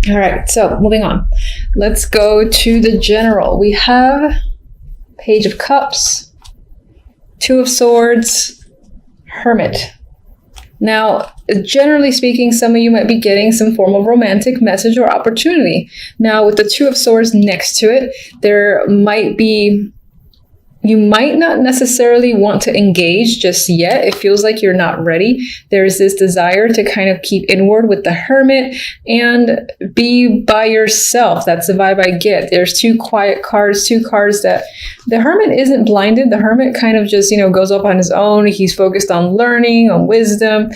All right, so moving on. Let's go to the general. We have Page of Cups, Two of Swords, Hermit. Now, generally speaking, some of you might be getting some form of romantic message or opportunity. Now, with the Two of Swords next to it, you might not necessarily want to engage just yet. It feels like you're not ready. There's this desire to kind of keep inward with the Hermit and be by yourself. That's the vibe I get. There's two quiet cards, two cards that the Hermit isn't blinded. The Hermit kind of just, goes up on his own. He's focused on learning, on wisdom.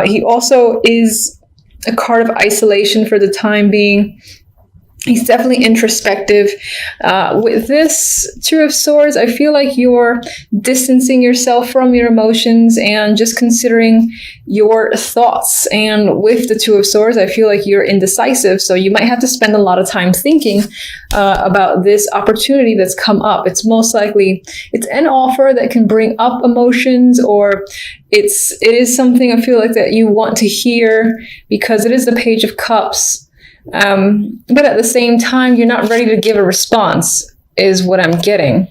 He also is a card of isolation for the time being. He's definitely introspective. With this Two of Swords, I feel like you're distancing yourself from your emotions and just considering your thoughts. And with the Two of Swords, I feel like you're indecisive. So you might have to spend a lot of time thinking about this opportunity that's come up. It's most likely, it's an offer that can bring up emotions, or it is something I feel like that you want to hear because it is the Page of Cups. But at the same time, you're not ready to give a response, is what I'm getting.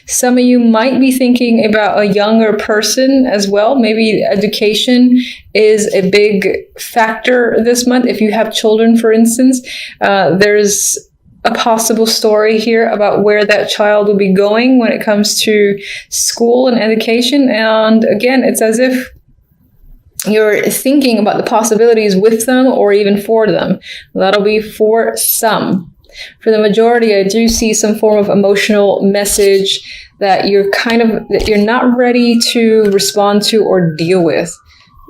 Some of you might be thinking about a younger person as well. Maybe education is a big factor this month. If you have children, for instance, there's a possible story here about where that child will be going when it comes to school and education. And again, it's as if you're thinking about the possibilities with them or even for them. That'll be for some. For the majority, I do see some form of emotional message that you're not ready to respond to or deal with.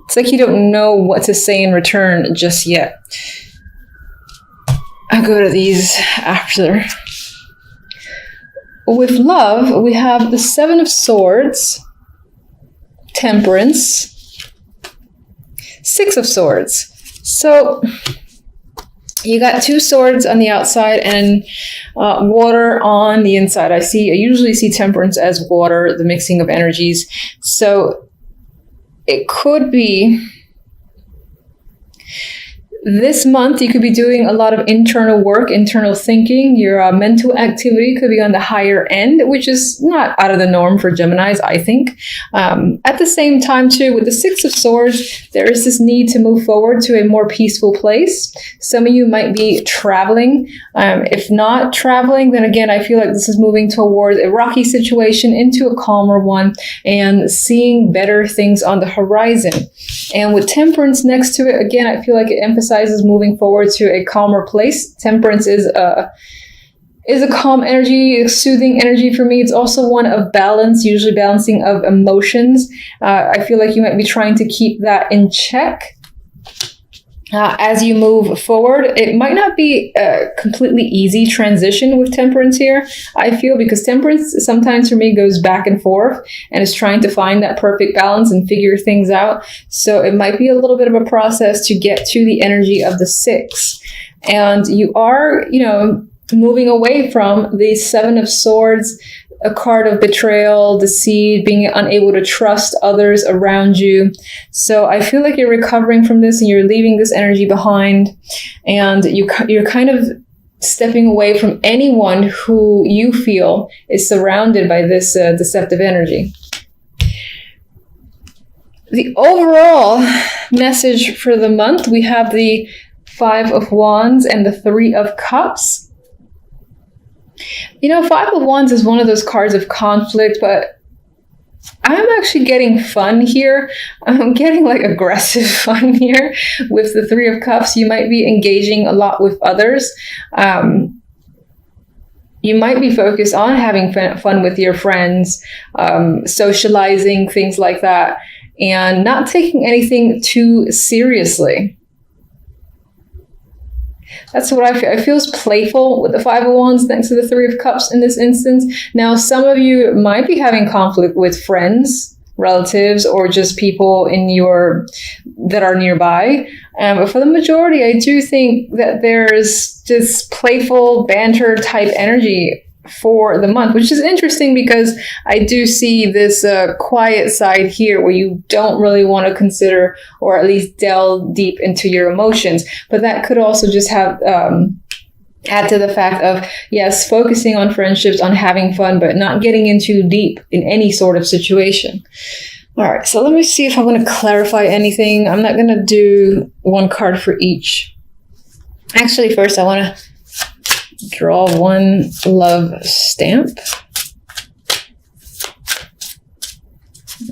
It's like you don't know what to say in return just yet. I'll go to these after. With love, we have the Seven of Swords, Temperance, Six of Swords. So you got two swords on the outside and water on the inside. I usually see Temperance as water, the mixing of energies. So it could be this month, you could be doing a lot of internal work, internal thinking. Your mental activity could be on the higher end, which is not out of the norm for Geminis, I think. At the same time, too, with the Six of Swords, there is this need to move forward to a more peaceful place. Some of you might be traveling. If not traveling, then again, I feel like this is moving towards a rocky situation into a calmer one and seeing better things on the horizon. And with Temperance next to it, again, I feel like it emphasizes moving forward to a calmer place. Temperance is a calm energy, a soothing energy for me. It's also one of balance, usually balancing of emotions. I feel like you might be trying to keep that in check. As you move forward, it might not be a completely easy transition with Temperance here, I feel, because Temperance sometimes for me goes back and forth and is trying to find that perfect balance and figure things out. So it might be a little bit of a process to get to the energy of the Six. And you are, moving away from the Seven of Swords, a card of betrayal, deceit, being unable to trust others around you. So I feel like you're recovering from this and you're leaving this energy behind, and you're kind of stepping away from anyone who you feel is surrounded by this deceptive energy. The overall message for the month, we have the Five of Wands and the Three of Cups. Five of Wands is one of those cards of conflict, but I'm actually getting fun here. I'm getting aggressive fun here. With the Three of Cups, you might be engaging a lot with others. You might be focused on having fun with your friends, socializing, things like that, and not taking anything too seriously. That's what I feel. It feels playful with the Five of Wands next to the Three of Cups in this instance. Now, some of you might be having conflict with friends, relatives, or just people that are nearby. But for the majority, I do think that there's this playful banter type energy for the month, which is interesting because I do see this quiet side here where you don't really want to consider or at least delve deep into your emotions. But that could also just have add to the fact of, yes, focusing on friendships, on having fun, but not getting in too deep in any sort of situation. All right, so let me see if I want to clarify anything. I'm not going to do one card for each. Actually, first I want to draw one love stamp.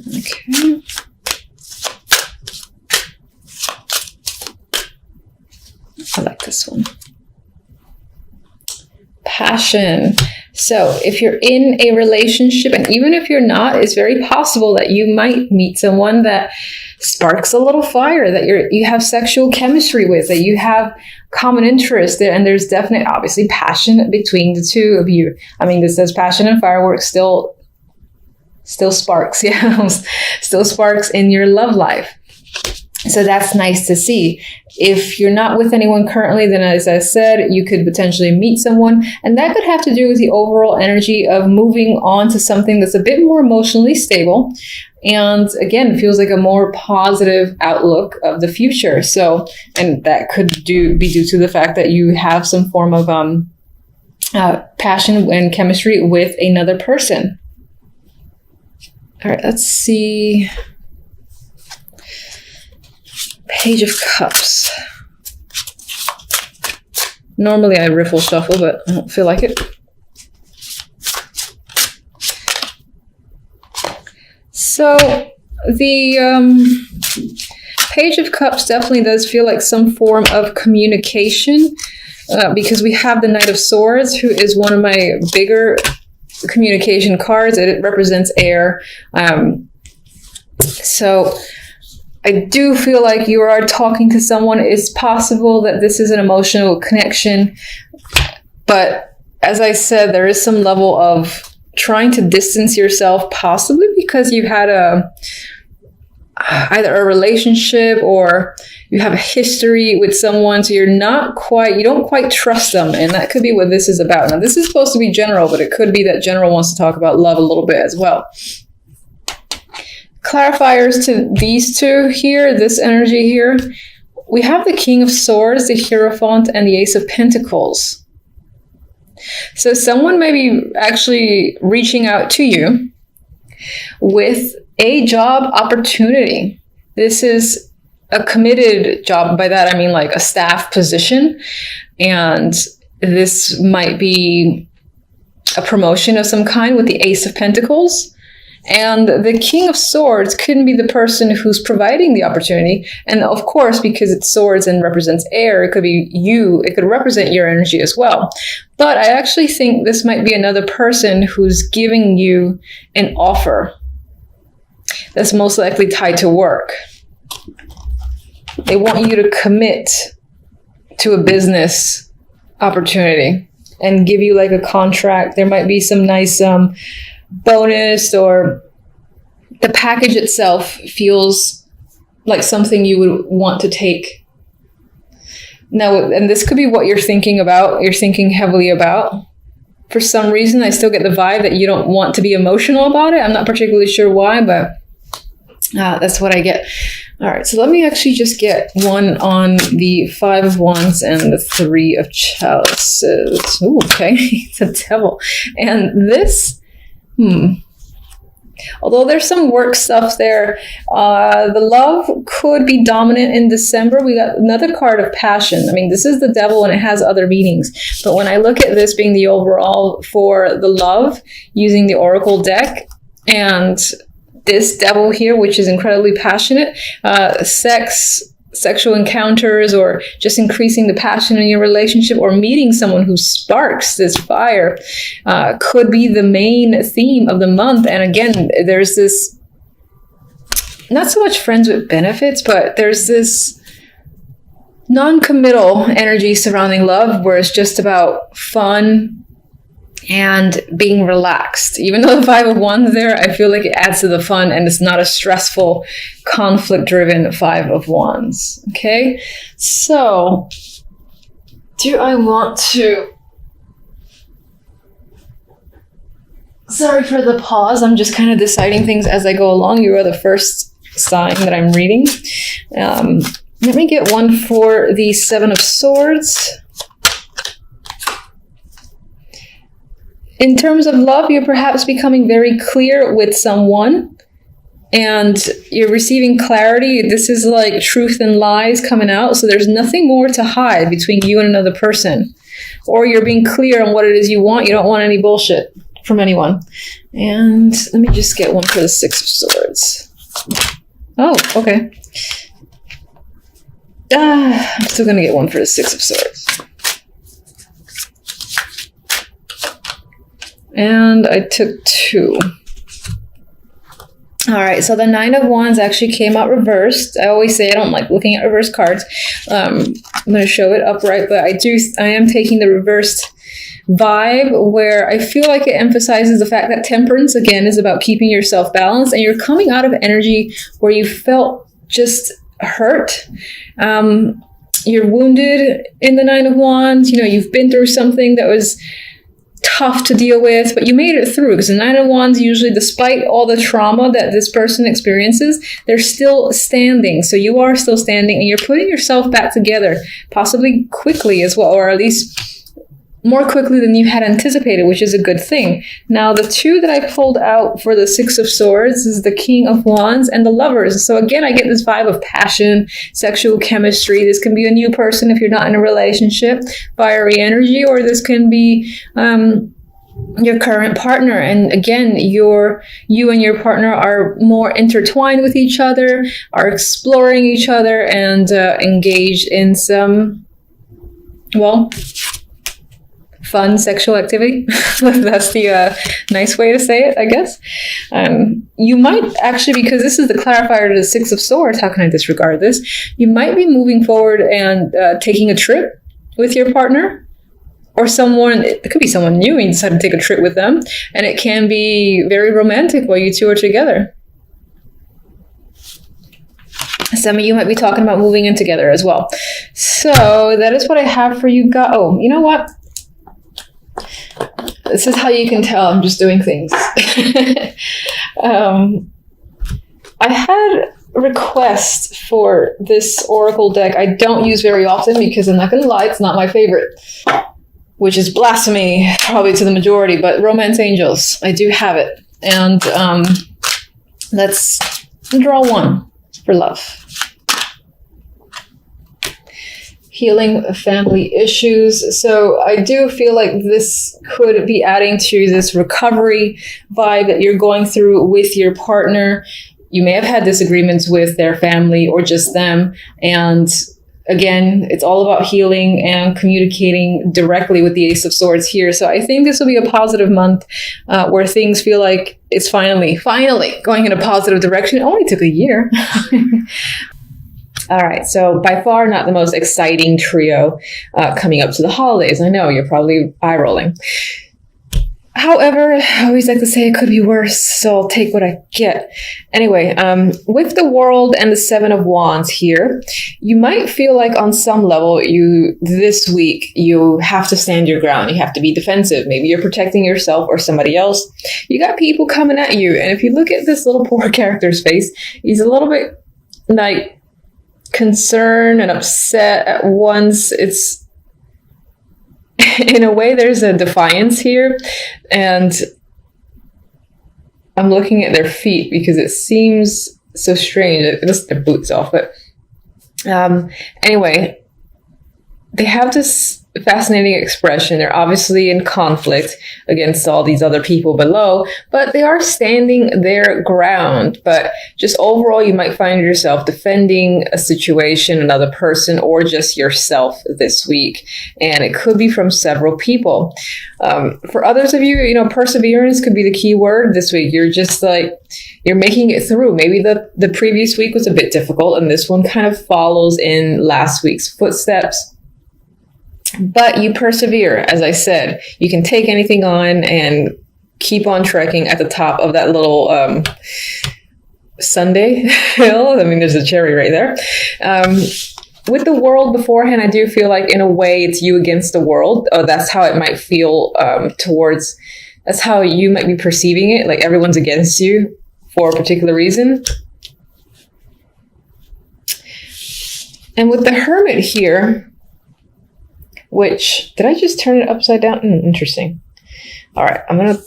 Okay. I like this one. Passion. So if you're in a relationship, and even if you're not, it's very possible that you might meet someone that sparks a little fire, that you have sexual chemistry with, that you have common interest there, and there's definite, obviously, passion between the two of you. I mean, this says passion and fireworks still sparks, yeah, still sparks in your love life. So that's nice to see. If you're not with anyone currently, then as I said, you could potentially meet someone, and that could have to do with the overall energy of moving on to something that's a bit more emotionally stable. And again, feels like a more positive outlook of the future. So, and that could be due to the fact that you have some form of passion and chemistry with another person. All right, let's see. Page of Cups. Normally I riffle shuffle, but I don't feel like it. So the Page of Cups definitely does feel like some form of communication because we have the Knight of Swords, who is one of my bigger communication cards. It represents air. So I do feel like you are talking to someone. It's possible that this is an emotional connection. But as I said, there is some level of trying to distance yourself, possibly because you've had either a relationship or you have a history with someone, so you don't quite trust them. And that could be what this is about. Now, this is supposed to be general, but it could be that general wants to talk about love a little bit as well. Clarifiers to these two here, this energy here, we have the King of Swords, the Hierophant, and the Ace of Pentacles. So someone may be actually reaching out to you with a job opportunity. This is a committed job. By that, I mean like a staff position. And this might be a promotion of some kind with the Ace of Pentacles. And the King of Swords couldn't be the person who's providing the opportunity. And of course, because it's swords and represents air, it could be you. It could represent your energy as well. But I actually think this might be another person who's giving you an offer that's most likely tied to work. They want you to commit to a business opportunity and give you like a contract. There might be some nice bonus, or the package itself feels like something you would want to take. Now, and this could be what you're thinking about, you're thinking heavily about. For some reason, I still get the vibe that you don't want to be emotional about it. I'm not particularly sure why, but that's what I get. All right, so let me actually just get one on the Five of Wands and the Three of Chalices. Ooh, okay, it's a devil. And this, although there's some work stuff there, the love could be dominant in December. We got another card of passion. I mean, this is the devil and it has other meanings. But when I look at this being the overall for the love, using the Oracle deck, and this devil here, which is incredibly passionate, sexual encounters, or just increasing the passion in your relationship, or meeting someone who sparks this fire, could be the main theme of the month. And again, there's this, not so much friends with benefits, but there's this non-committal energy surrounding love where it's just about fun and being relaxed. Even though the Five of Wands there, I feel like it adds to the fun, and it's not a stressful, conflict-driven Five of Wands. Okay, so do I want to Sorry for the pause. I'm just kind of deciding things as I go along. You are the first sign that I'm reading. Let me get one for the Seven of Swords. In terms of love, you're perhaps becoming very clear with someone and you're receiving clarity. This is like truth and lies coming out. So there's nothing more to hide between you and another person. Or you're being clear on what it is you want. You don't want any bullshit from anyone. And let me just get one for the Six of Swords. Oh, okay. I'm still going to get one for the Six of Swords. And I took two. All right, so the Nine of Wands actually came out reversed. I always say I don't like looking at reverse cards. I'm going to show it upright, but I am taking the reversed vibe where I feel like it emphasizes the fact that temperance, again, is about keeping yourself balanced, and you're coming out of energy where you felt just hurt. You're wounded in the Nine of Wands. You know, you've been through something that was tough to deal with, but you made it through, because the Nine of Wands usually, despite all the trauma that this person experiences, they're still standing. So you are still standing and you're putting yourself back together, possibly quickly as well, or at least more quickly than you had anticipated, which is a good thing. Now, the two that I pulled out for the Six of Swords is the King of Wands and the Lovers. So again, I get this vibe of passion, sexual chemistry. This can be a new person if you're not in a relationship, fiery energy, or this can be your current partner. And again, you and your partner are more intertwined with each other, are exploring each other, and engaged in some, well, fun sexual activity. That's the nice way to say it, I guess. You might actually, because this is the clarifier to the Six of Swords, how can I disregard this? You might be moving forward and taking a trip with your partner, or someone, it could be someone new and you decide to take a trip with them, and it can be very romantic while you two are together. Some of you might be talking about moving in together as well. So that is what I have for you guys. Oh, you know what? This is how you can tell I'm just doing things. I had a request for this oracle deck I don't use very often, because I'm not going to lie, it's not my favorite, which is blasphemy probably to the majority, but Romance Angels, I do have it. And let's draw one for love. Healing family issues. So I do feel like this could be adding to this recovery vibe that you're going through with your partner. You may have had disagreements with their family or just them. And again, it's all about healing and communicating directly with the Ace of Swords here. So I think this will be a positive month where things feel like it's finally going in a positive direction. It only took a year. All right, so by far not the most exciting trio coming up to the holidays. I know, you're probably eye-rolling. However, I always like to say it could be worse, so I'll take what I get. Anyway, with the World and the Seven of Wands here, you might feel like on some level this week you have to stand your ground. You have to be defensive. Maybe you're protecting yourself or somebody else. You got people coming at you, and if you look at this little poor character's face, he's a little bit like concerned and upset at once. It's in a way there's a defiance here, and I'm looking at their feet because it seems so strange. It looks their boots off, but anyway, they have this fascinating expression. They're obviously in conflict against all these other people below, but they are standing their ground. But just overall, you might find yourself defending a situation, another person, or just yourself this week. And it could be from several people. For others of you, perseverance could be the key word this week. You're just like, you're making it through. Maybe the previous week was a bit difficult, and this one kind of follows in last week's footsteps. But you persevere, as I said. You can take anything on and keep on trekking at the top of that little Sunday hill. I mean, there's a cherry right there. With the World beforehand, I do feel like in a way it's you against the world. That's how it might feel towards That's how you might be perceiving it, like everyone's against you for a particular reason. And with the Hermit here, which, did I just turn it upside down? Interesting. All right, I'm going to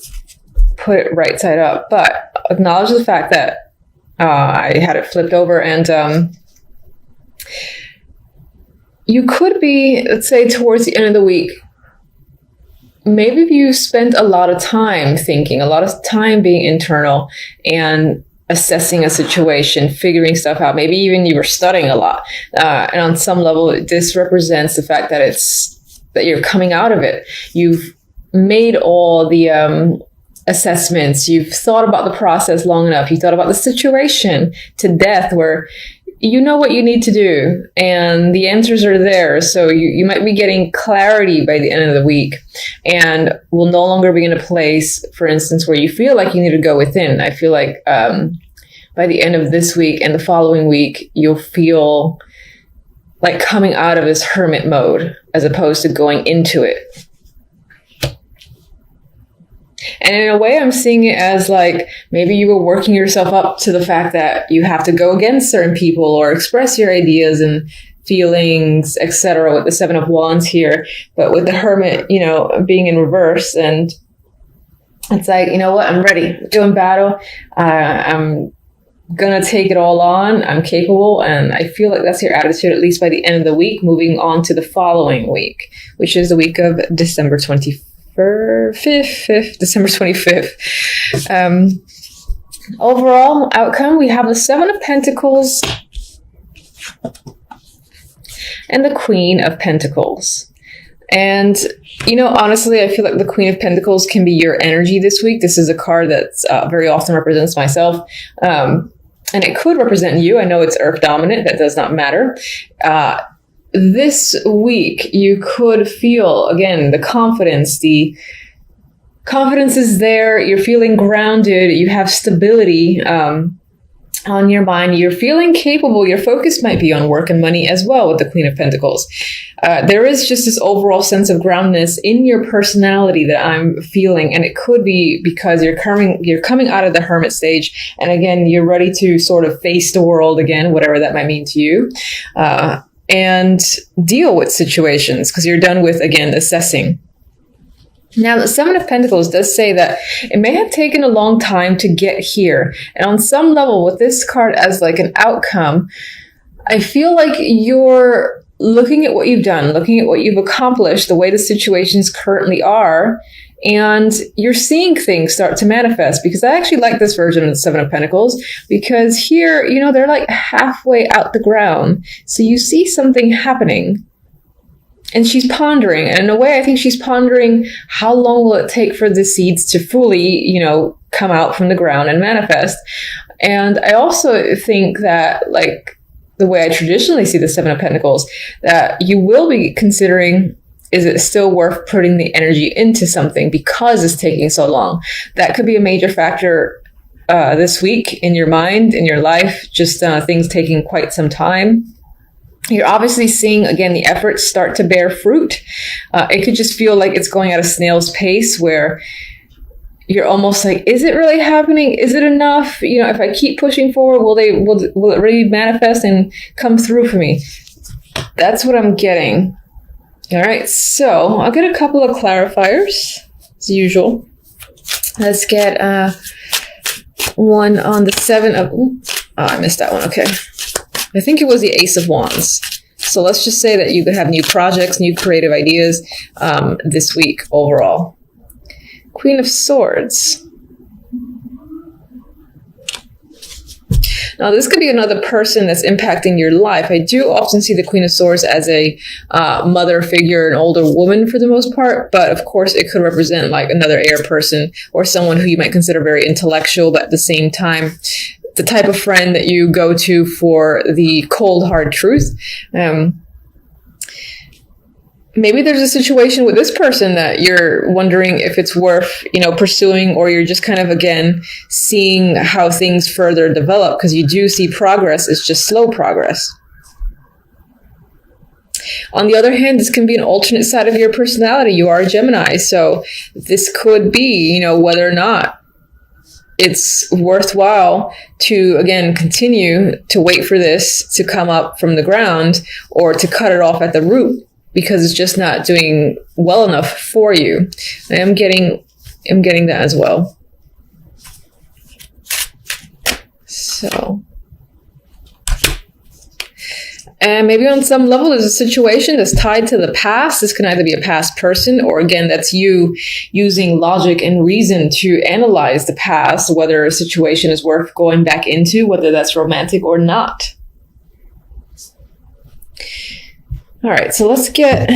put it right side up, but acknowledge the fact that I had it flipped over, and you could be, let's say, towards the end of the week, maybe if you spent a lot of time thinking, a lot of time being internal and assessing a situation, figuring stuff out. Maybe even you were studying a lot. And on some level, this represents the fact that you're coming out of it. You've made all the assessments. You've thought about the process long enough. You thought about the situation to death, where you know what you need to do and the answers are there. So you might be getting clarity by the end of the week, and will no longer be in a place, for instance, where you feel like you need to go within. I feel like by the end of this week and the following week, you'll feel like coming out of this hermit mode as opposed to going into it. And in a way, I'm seeing it as like maybe you were working yourself up to the fact that you have to go against certain people or express your ideas and feelings, etc. with the Seven of Wands here. But with the Hermit, you know, being in reverse, and it's like, you know what, I'm ready. Doing battle. I'm gonna take it all on. I'm capable. And I feel like that's your attitude, at least by the end of the week, moving on to the following week, which is the week of December 25th. December 25th. Overall outcome, we have the Seven of Pentacles and the Queen of Pentacles. And, you know, honestly, I feel like the Queen of Pentacles can be your energy this week. This is a card that's very often represents myself. And it could represent you. I know it's Earth dominant. That does not matter. This week, you could feel, again, the confidence. The confidence is there. You're feeling grounded. You have stability on your mind. You're feeling capable. Your focus might be on work and money as well with the Queen of Pentacles. There is just this overall sense of groundedness in your personality that I'm feeling. And it could be because you're coming out of the Hermit stage. And again, you're ready to sort of face the world again, whatever that might mean to you. And deal with situations because you're done with, again, assessing. Now, the Seven of Pentacles does say that it may have taken a long time to get here. And on some level, with this card as like an outcome, I feel like you're looking at what you've done, looking at what you've accomplished, the way the situations currently are, and you're seeing things start to manifest. Because I actually like this version of the Seven of Pentacles, because here, you know, they're like halfway out the ground. So you see something happening. And she's pondering. And in a way, I think she's pondering, how long will it take for the seeds to fully, you know, come out from the ground and manifest? And I also think that, like, the way I traditionally see the Seven of Pentacles, that you will be considering, is it still worth putting the energy into something because it's taking so long? That could be a major factor this week in your mind, in your life, just things taking quite some time. You're obviously seeing, again, the efforts start to bear fruit. It could just feel like it's going at a snail's pace, where you're almost like, is it really happening? Is it enough? You know, if I keep pushing forward, will it really manifest and come through for me? That's what I'm getting. All right, so I'll get a couple of clarifiers, as usual. Let's get one on the Seven of... Oh, I missed that one. Okay. I think it was the Ace of Wands. So let's just say that you could have new projects, new creative ideas this week overall. Queen of Swords. Now, this could be another person that's impacting your life. I do often see the Queen of Swords as a mother figure, an older woman for the most part. But of course, it could represent like another air person or someone who you might consider very intellectual, but at the same time, the type of friend that you go to for the cold, hard truth. Maybe there's a situation with this person that you're wondering if it's worth, you know, pursuing, or you're just kind of, again, seeing how things further develop, because you do see progress. It's just slow progress. On the other hand, this can be an alternate side of your personality. You are a Gemini, so this could be, whether or not it's worthwhile to, again, continue to wait for this to come up from the ground or to cut it off at the root because it's just not doing well enough for you. I'm getting that as well. So, and maybe on some level, there's a situation that's tied to the past. This can either be a past person or, again, that's you using logic and reason to analyze the past, whether a situation is worth going back into, whether that's romantic or not. All right, so let's get...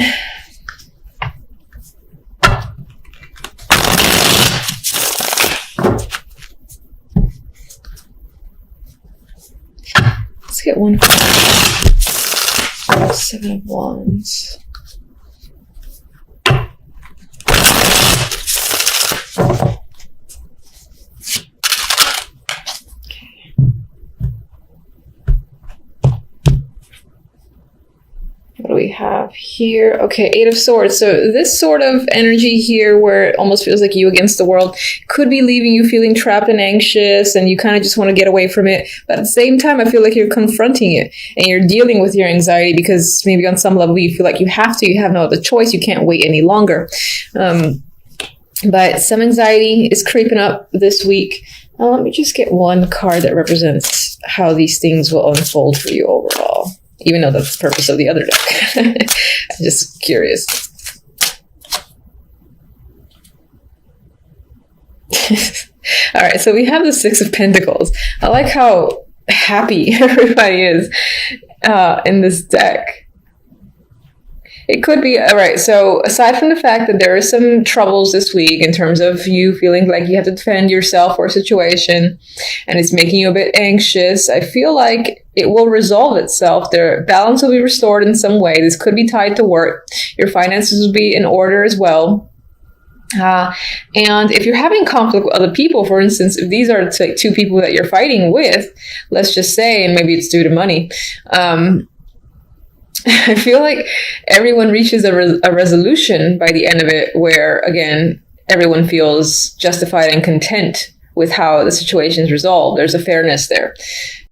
Let's get one. 7 of Wands. What do we have here? Okay, 8 of Swords. So this sort of energy here where it almost feels like you against the world could be leaving you feeling trapped and anxious and you kind of just want to get away from it. But at the same time, I feel like you're confronting it and you're dealing with your anxiety because maybe on some level you feel like you have no other choice. You can't wait any longer. But some anxiety is creeping up this week. Let me just get one card that represents how these things will unfold for you overall. Even though that's the purpose of the other deck. I'm just curious. All right, so we have the 6 of Pentacles. I like how happy everybody is in this deck. It could be, all right, so aside from the fact that there are some troubles this week in terms of you feeling like you have to defend yourself or a situation and it's making you a bit anxious, I feel like it will resolve itself. Their balance will be restored in some way. This could be tied to work. Your finances will be in order as well. And if you're having conflict with other people, for instance, if these are 2 people that you're fighting with, let's just say, and maybe it's due to money, I feel like everyone reaches a resolution by the end of it where, again, everyone feels justified and content with how the situation is resolved. There's a fairness there.